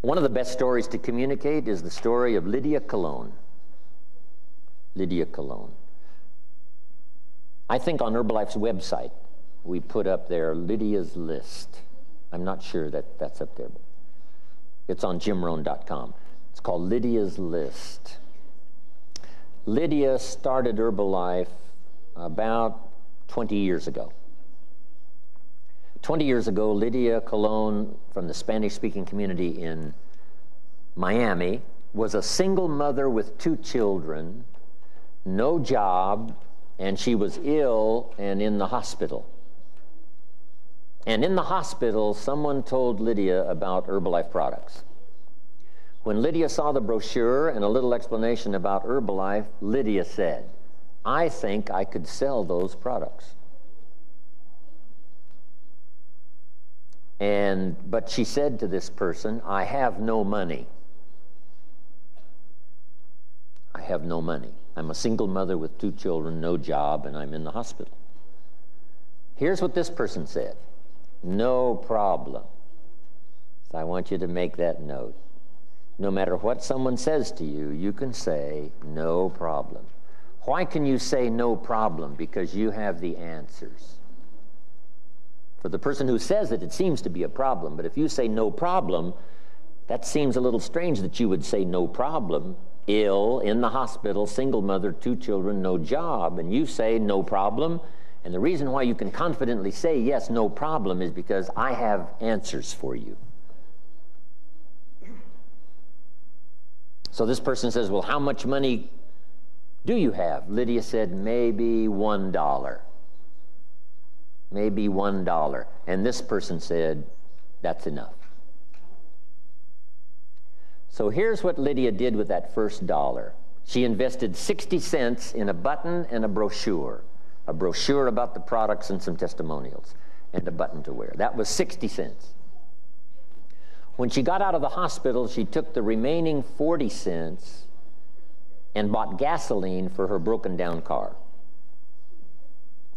One of the best stories to communicate is the story of Lydia Cologne. Lydia Cologne. I think on Herbalife's website, we put up there Lydia's list. I'm not sure that that's up there, but it's on jimrohn.com. It's called Lydia's List. Lydia started Herbalife about 20 years ago. 20 years ago, Lydia Cologne from the Spanish-speaking community in Miami was a single mother with 2 children, no job, and she was ill and in the hospital. And in the hospital, someone told Lydia about Herbalife products. When Lydia saw the brochure and a little explanation about Herbalife, Lydia said, "I think I could sell those products." But she said to this person, "I have no money. I have no money. I'm a single mother with 2 children, no job, and I'm in the hospital." Here's what this person said. "No problem." So I want you to make that note. No matter what someone says to you, you can say, "No problem." Why can you say no problem? Because you have the answers. For the person who says it, it seems to be a problem. But if you say no problem, that seems a little strange that you would say no problem. Ill, in the hospital, single mother, 2 children, no job. And you say no problem. And the reason why you can confidently say, yes, no problem, is because I have answers for you. So this person says, "Well, how much money do you have?" Lydia said, "Maybe $1. Maybe $1. And this person said, "That's enough." So here's what Lydia did with that first $1. She invested 60 cents in a button and a brochure about the products and some testimonials, and a button to wear. That was 60 cents. When she got out of the hospital, she took the remaining 40 cents and bought gasoline for her broken down car.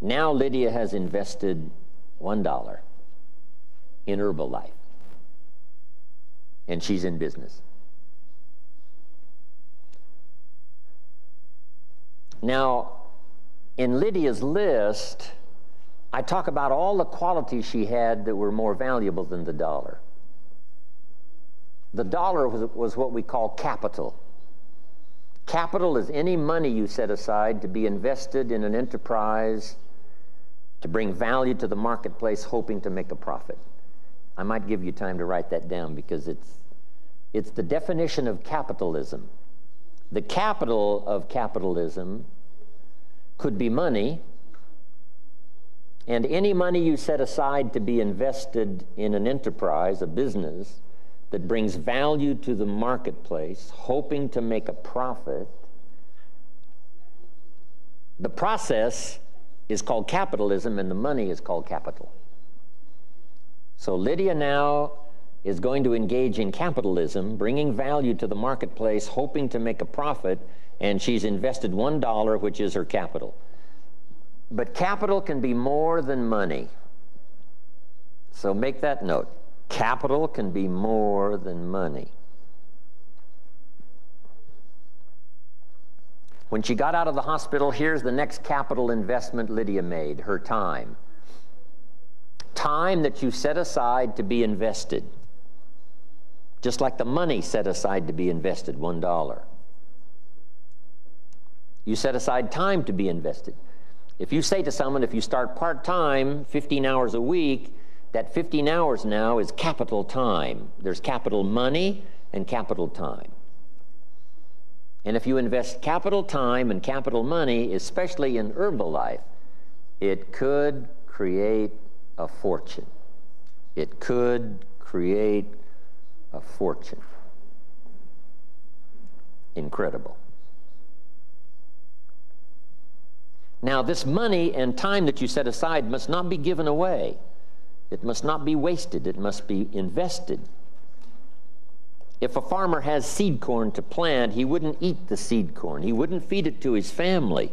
Now Lydia has invested $1 in Herbalife, and she's in business. Now, in Lydia's list, I talk about all the qualities she had that were more valuable than the $1. The $1 was what we call capital. Capital is any money you set aside to be invested in an enterprise to bring value to the marketplace, hoping to make a profit. I might give you time to write that down because it's the definition of capitalism. The capital of capitalism could be money, and any money you set aside to be invested in an enterprise, a business, that brings value to the marketplace, hoping to make a profit. The process is called capitalism, and the money is called capital. So Lydia now is going to engage in capitalism, bringing value to the marketplace, hoping to make a profit, and she's invested $1, which is her capital. But capital can be more than money. So make that note. Capital can be more than money. When she got out of the hospital, here's the next capital investment Lydia made, her time. Time that you set aside to be invested. Just like the money set aside to be invested, $1. You set aside time to be invested. If you say to someone, if you start part-time, 15 hours a week, that 15 hours now is capital time. There's capital money and capital time. And if you invest capital time and capital money, especially in Herbalife, it could create a fortune. It could create a fortune. Incredible. Now, this money and time that you set aside must not be given away. It must not be wasted. It must be invested. If a farmer has seed corn to plant, he wouldn't eat the seed corn. He wouldn't feed it to his family.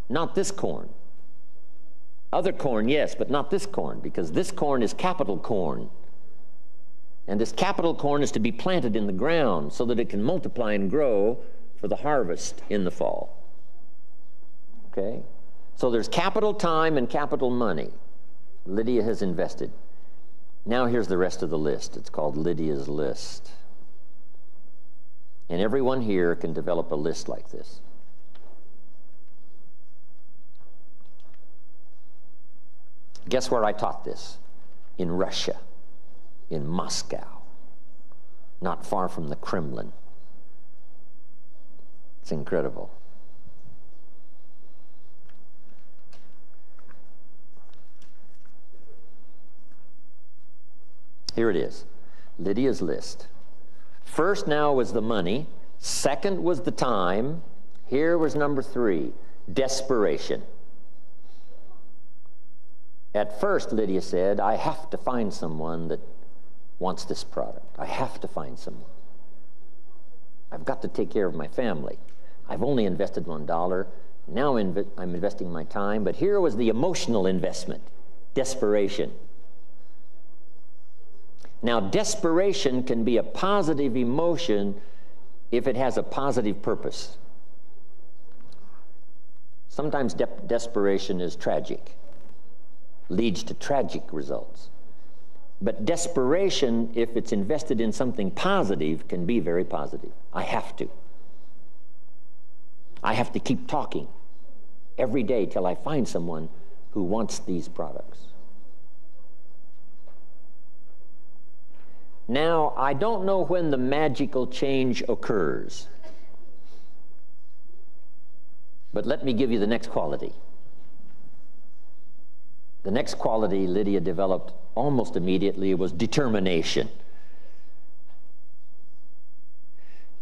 Not this corn. Other corn, yes, but not this corn, because this corn is capital corn. And this capital corn is to be planted in the ground so that it can multiply and grow for the harvest in the fall. Okay? So there's capital time and capital money. Lydia has invested. Now here's the rest of the list. It's called Lydia's list. And everyone here can develop a list like this. Guess where I taught this? In Russia, in Moscow, not far from the Kremlin. It's incredible. Here it is, Lydia's list. First now was the money. Second was the time. Here was number 3, desperation. At first, Lydia said, I have to find someone that wants this product. I have to find someone. I've got to take care of my family. I've only invested $1. Now I'm investing my time. But here was the emotional investment, desperation. Now, desperation can be a positive emotion if it has a positive purpose. Sometimes desperation is tragic, leads to tragic results. But desperation, if it's invested in something positive, can be very positive. I have to. I have to keep talking every day till I find someone who wants these products. Now, I don't know when the magical change occurs, but let me give you the next quality. The next quality Lydia developed almost immediately was determination.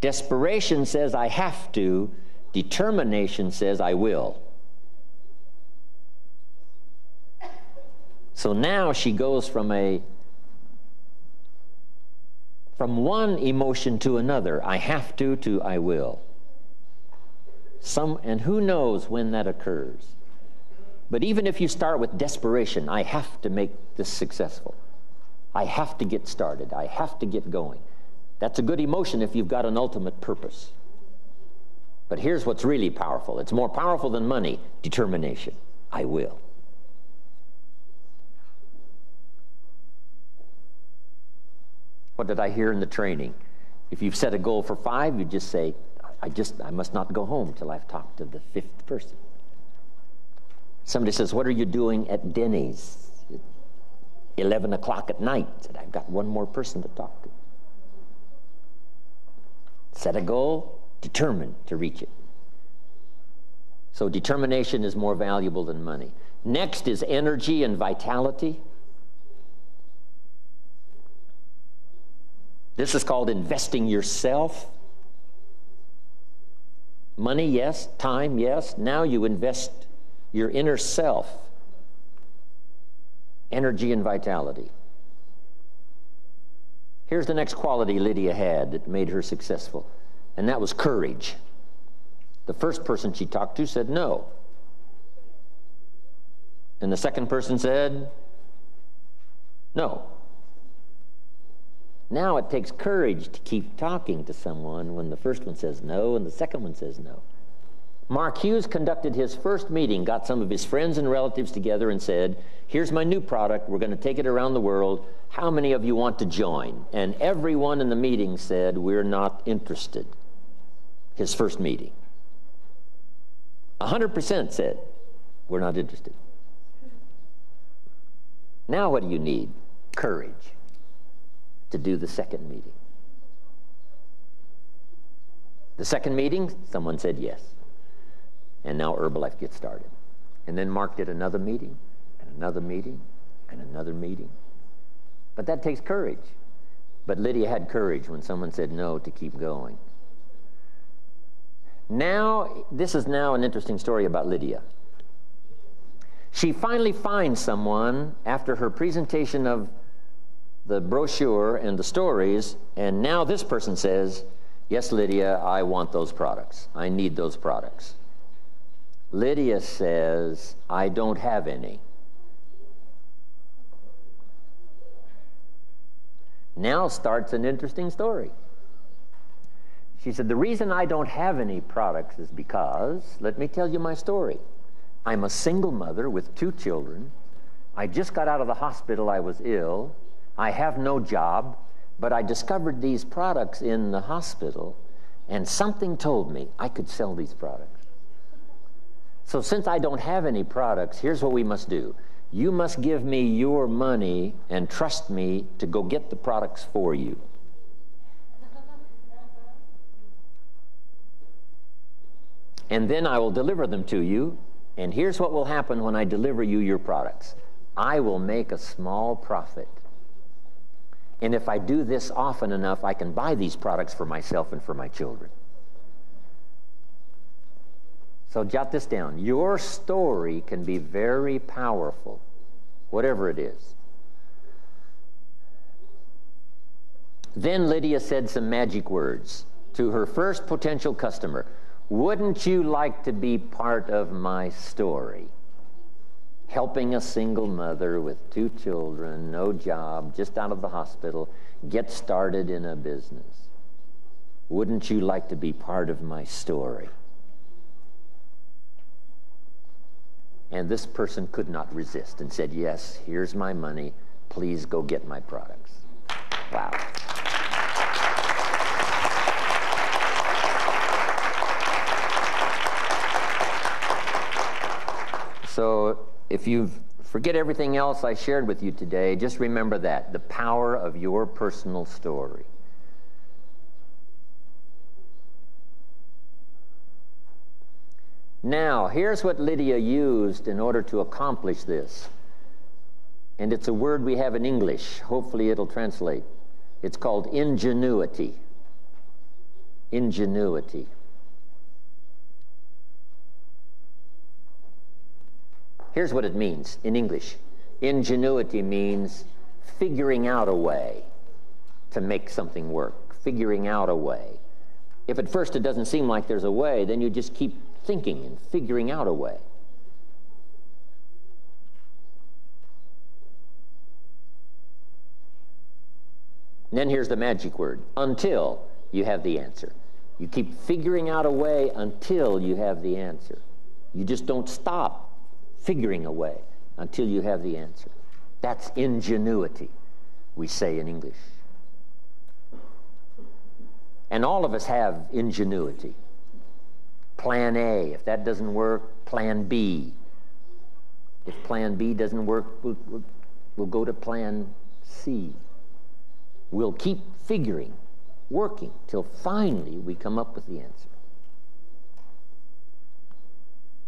Desperation says I have to, determination says I will. So now she goes from one emotion to another, I have to I will. And who knows when that occurs. But even if you start with desperation, I have to make this successful. I have to get started. I have to get going. That's a good emotion if you've got an ultimate purpose. But here's what's really powerful. It's more powerful than money, determination. I will. What did I hear in the training? If you've set a goal for 5, you just say, I must not go home till I've talked to the 5th person. Somebody says, what are you doing at Denny's? 11 o'clock at night. I said, I've got one more person to talk to. Set a goal, determined to reach it. So determination is more valuable than money. Next is energy and vitality. This is called investing yourself. Money, yes. Time, yes. Now you invest your inner self. Energy and vitality. Here's the next quality Lydia had that made her successful, and that was courage. The first person she talked to said no. And the second person said no. Now it takes courage to keep talking to someone when the first one says no and the second one says no. Mark Hughes conducted his first meeting, got some of his friends and relatives together and said, here's my new product, we're going to take it around the world, how many of you want to join? And everyone in the meeting said, we're not interested. His first meeting. 100% said, we're not interested. Now what do you need? Courage to do the second meeting. The second meeting, someone said yes. And now Herbalife gets started. And then Mark did another meeting, and another meeting, and another meeting. But that takes courage. But Lydia had courage when someone said no to keep going. Now, this is now an interesting story about Lydia. She finally finds someone after her presentation of the brochure and the stories, and now this person says, yes, Lydia, I want those products. I need those products. Lydia says, I don't have any. Now starts an interesting story. She said, the reason I don't have any products is because, let me tell you my story. I'm a single mother with 2 children. I just got out of the hospital. I was ill. I have no job, but I discovered these products in the hospital, and something told me I could sell these products. So since I don't have any products, here's what we must do. You must give me your money and trust me to go get the products for you. And then I will deliver them to you. And here's what will happen when I deliver you your products. I will make a small profit. And if I do this often enough, I can buy these products for myself and for my children. So jot this down. Your story can be very powerful, whatever it is. Then Lydia said some magic words to her first potential customer. Wouldn't you like to be part of my story? Helping a single mother with 2 children, no job, just out of the hospital, get started in a business. Wouldn't you like to be part of my story? And this person could not resist and said, yes, here's my money. Please go get my products. Wow. So if you forget everything else I shared with you today, just remember that, the power of your personal story. Now, here's what Lydia used in order to accomplish this. And it's a word we have in English. Hopefully it'll translate. It's called ingenuity. Ingenuity. Here's what it means in English. Ingenuity means figuring out a way to make something work. Figuring out a way. If at first it doesn't seem like there's a way, then you just keep thinking and figuring out a way. And then here's the magic word, until you have the answer. You keep figuring out a way until you have the answer. You just don't stop figuring a way until you have the answer. That's ingenuity, we say in English. And all of us have ingenuity. Plan A, if that doesn't work, plan B. If plan B doesn't work, we'll go to plan C. We'll keep figuring, working, till finally we come up with the answer.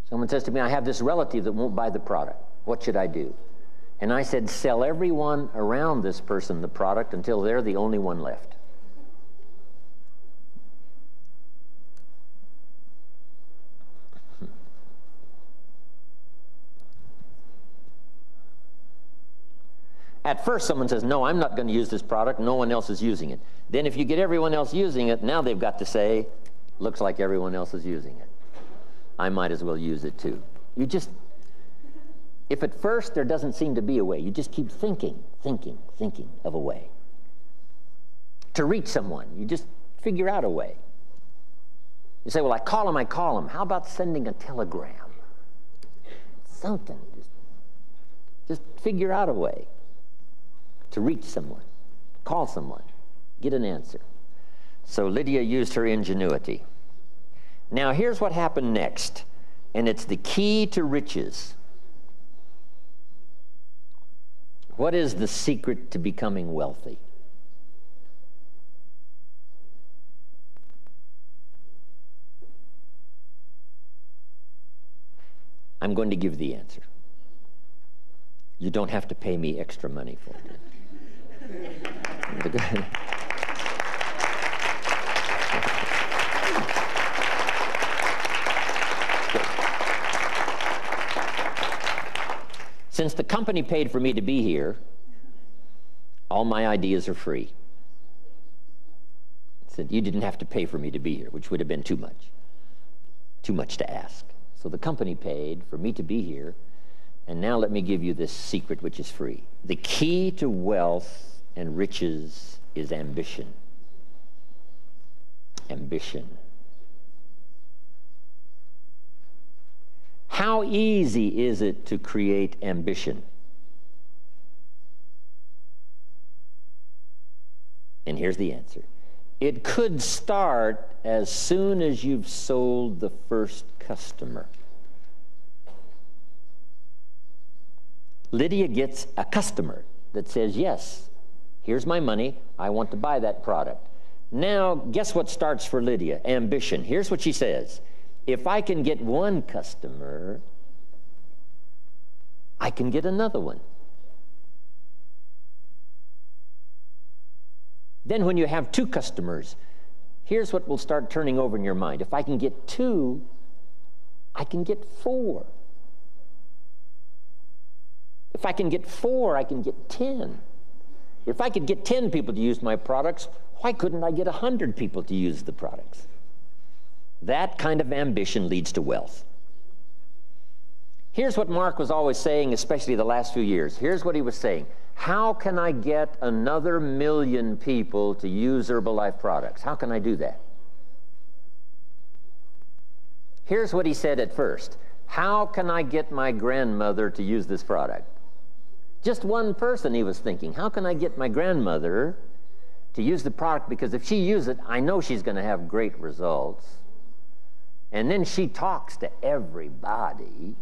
Someone says to me, I have this relative that won't buy the product. What should I do? And I said, sell everyone around this person the product until they're the only one left. At first, someone says, no, I'm not going to use this product. No one else is using it. Then if you get everyone else using it, now they've got to say, looks like everyone else is using it. I might as well use it too. You just, if at first there doesn't seem to be a way, you just keep thinking of a way. To reach someone, you just figure out a way. You say, well, I call them. How about sending a telegram? Something. Just figure out a way to reach someone, call someone, get an answer. So Lydia used her ingenuity. Now here's what happened next, and it's the key to riches. What is the secret to becoming wealthy? I'm going to give the answer. You don't have to pay me extra money for it. Since the company paid for me to be here, all my ideas are free. Said you didn't have to pay for me to be here, which would have been too much to ask. So the company paid for me to be here, and now let me give you this secret which is free. The key to wealth and riches is ambition. Ambition. How easy is it to create ambition? And here's the answer. It could start as soon as you've sold the first customer. Lydia gets a customer that says, yes, here's my money, I want to buy that product. Now, guess what starts for Lydia? Ambition. Here's what she says. If I can get one customer, I can get another one. Then when you have two customers, here's what will start turning over in your mind. If I can get two, I can get four. If I can get four, I can get 10. If I could get 10 people to use my products, why couldn't I get 100 people to use the products? That kind of ambition leads to wealth. Here's what Mark was always saying, especially the last few years. Here's what he was saying. How can I get another 1 million people to use Herbalife products? How can I do that? Here's what he said at first. How can I get my grandmother to use this product? Just one person, he was thinking. How can I get my grandmother to use the product? Because if she uses it, I know she's going to have great results. And then she talks to everybody.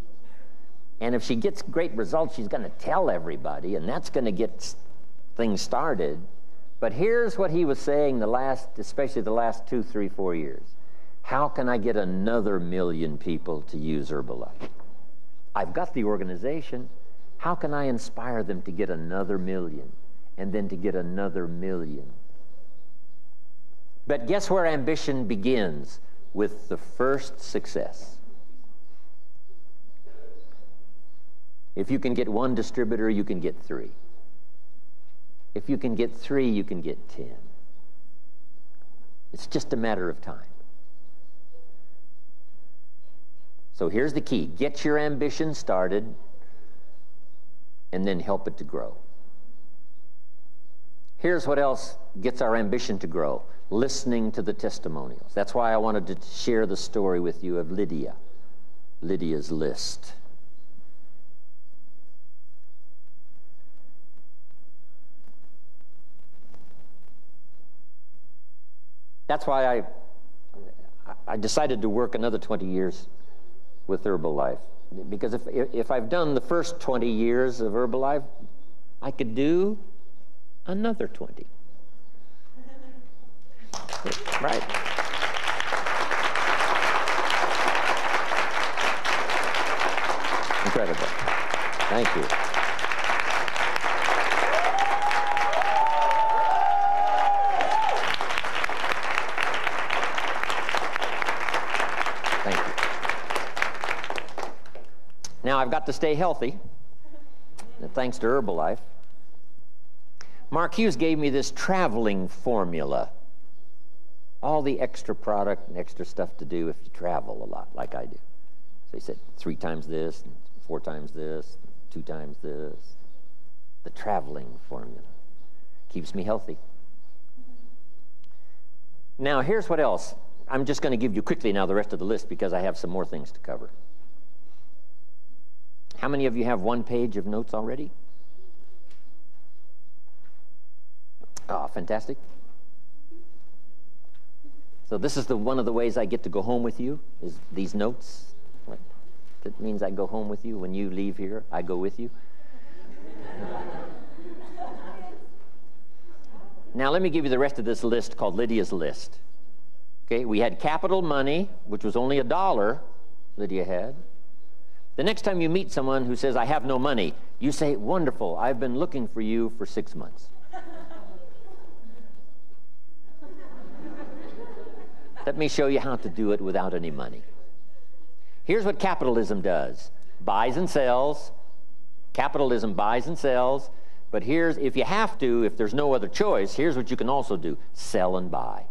And if she gets great results, she's going to tell everybody, and that's going to get things started. But here's what he was saying especially the last 2, 3, 4 years. How can I get another 1 million people to use Herbalife? I've got the organization. How can I inspire them to get another 1 million, and then to get another 1 million? But guess where ambition begins? With the first success. If you can get 1 distributor, you can get 3. If you can get 3, you can get 10. It's just a matter of time. So here's the key. Get your ambition started, and then help it to grow. Here's what else gets our ambition to grow. Listening to the testimonials. That's why I wanted to share the story with you of Lydia. Lydia's list. That's why I decided to work another 20 years with Herbalife. Because if I've done the first 20 years of Herbalife, I could do another 20. Right. Incredible. Thank you. Thank you. Now I've got to stay healthy, thanks to Herbalife. Mark Hughes gave me this traveling formula. All the extra product and extra stuff to do if you travel a lot, like I do. So he said 3 times this, and 4 times this, 2 times this. The traveling formula keeps me healthy. Now, here's what else. I'm just going to give you quickly now the rest of the list because I have some more things to cover. How many of you have 1 page of notes already? Oh, fantastic. So this is one of the ways I get to go home with you, is these notes. That means I go home with you. When you leave here, I go with you. Now let me give you the rest of this list called Lydia's list. Okay, we had capital money, which was only $1 Lydia had. The next time you meet someone who says, I have no money, you say, wonderful, I've been looking for you for 6 months. Let me show you how to do it without any money. Here's what capitalism does. Buys and sells. Capitalism buys and sells. But here's, if you have to, if there's no other choice, here's what you can also do. Sell and buy.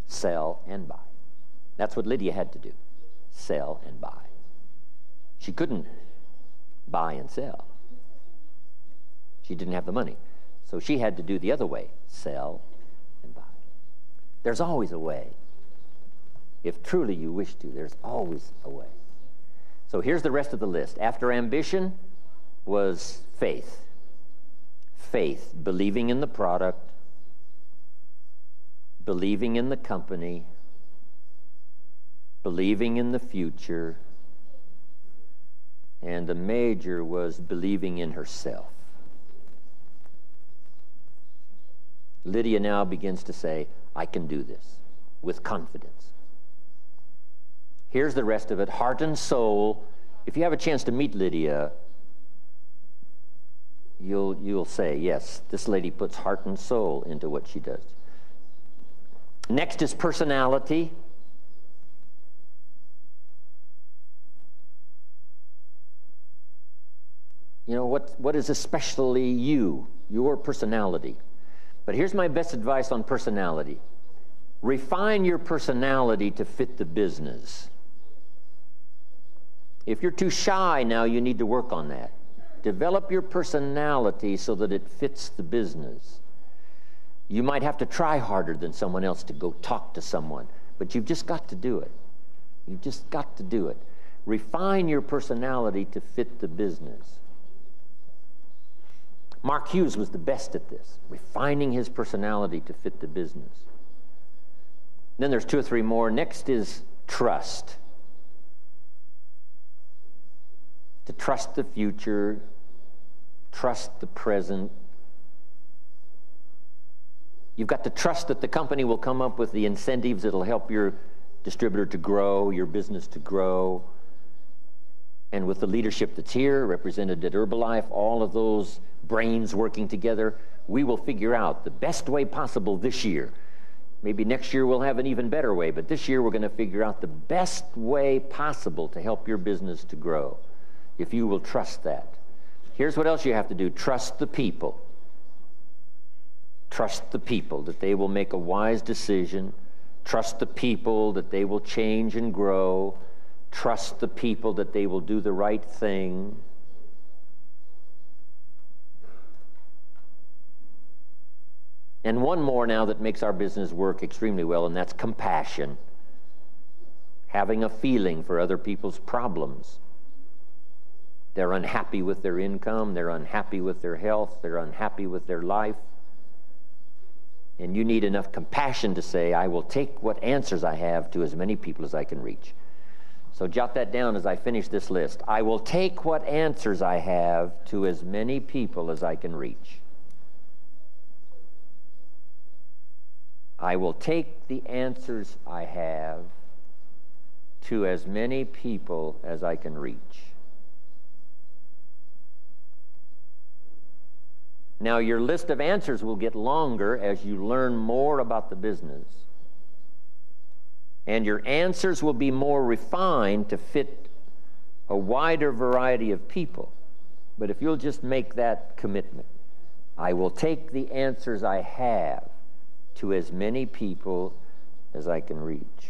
Sell and buy. That's what Lydia had to do. Sell and buy. She couldn't buy and sell. She didn't have the money. So she had to do the other way, sell and buy. There's always a way. If truly you wish to, there's always a way. So here's the rest of the list. After ambition was faith. Faith, believing in the product, believing in the company, believing in the future, and the major was believing in herself. Lydia now begins to say, I can do this with confidence. Here's the rest of it, heart and soul. If you have a chance to meet Lydia, you'll say, yes, this lady puts heart and soul into what she does. Next is personality. You know, what is especially you, your personality? But here's my best advice on personality. Refine your personality to fit the business. If you're too shy now, you need to work on that. Develop your personality so that it fits the business. You might have to try harder than someone else to go talk to someone, but you've just got to do it. You've just got to do it. Refine your personality to fit the business. Mark Hughes was the best at this, refining his personality to fit the business. Then there's 2 or 3 more. Next is trust. To trust the future, trust the present. You've got to trust that the company will come up with the incentives that will help your distributor to grow, your business to grow. And with the leadership that's here, represented at Herbalife, all of those brains working together, we will figure out the best way possible this year. Maybe next year we'll have an even better way, but this year we're going to figure out the best way possible to help your business to grow, if you will trust that. Here's what else you have to do. Trust the people. Trust the people that they will make a wise decision. Trust the people that they will change and grow. Trust the people that they will do the right thing. And one more now that makes our business work extremely well, and that's compassion. Having a feeling for other people's problems. They're unhappy with their income, they're unhappy with their health, they're unhappy with their life. And you need enough compassion to say, I will take what answers I have to as many people as I can reach. So jot that down as I finish this list. I will take what answers I have to as many people as I can reach. I will take the answers I have to as many people as I can reach. Now, your list of answers will get longer as you learn more about the business. And your answers will be more refined to fit a wider variety of people. But if you'll just make that commitment, I will take the answers I have to as many people as I can reach.